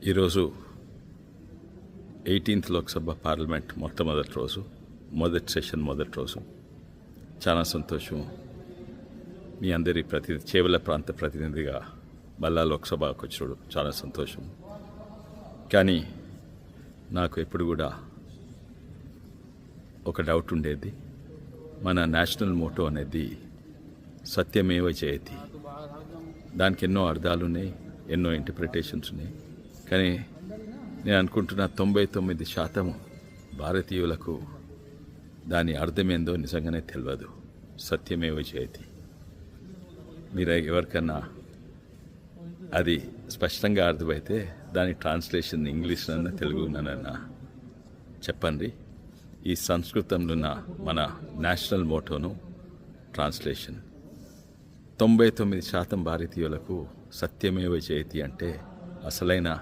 ఈరోజు 18th Lok Sabha parliament మొట్టమొదటి రోజు, మొదటి సెషన్ మొదటి రోజు. చాలా సంతోషం మీ అందరి చేవెళ్ళ ప్రాంత ప్రతినిధిగా మళ్ళా లోక్సభకు వచ్చాడు. చాలా సంతోషం. కానీ నాకు ఎప్పుడు కూడా ఒక డౌట్ ఉండేది. మన నేషనల్ మోటో అనేది సత్యమేవ జయతి. దానికి ఎన్నో అర్థాలు ఉన్నాయి, ఎన్నో ఇంటర్ప్రిటేషన్స్ ఉన్నాయి. కానీ నేను అనుకుంటున్న 99% భారతీయులకు దాని అర్థమేందో నిజంగానే తెలియదు. సత్యమేవ జయతి. మీరు ఎవరికన్నా అది స్పష్టంగా అర్థమైతే దాని ట్రాన్స్లేషన్ ఇంగ్లీష్నన్నా తెలుగునన్నా చెప్పండి. ఈ సంస్కృతంలో ఉన్న మన నేషనల్ మోటోను ట్రాన్స్లేషన్ 99% భారతీయులకు సత్యమేవ జయతి అంటే అసలైన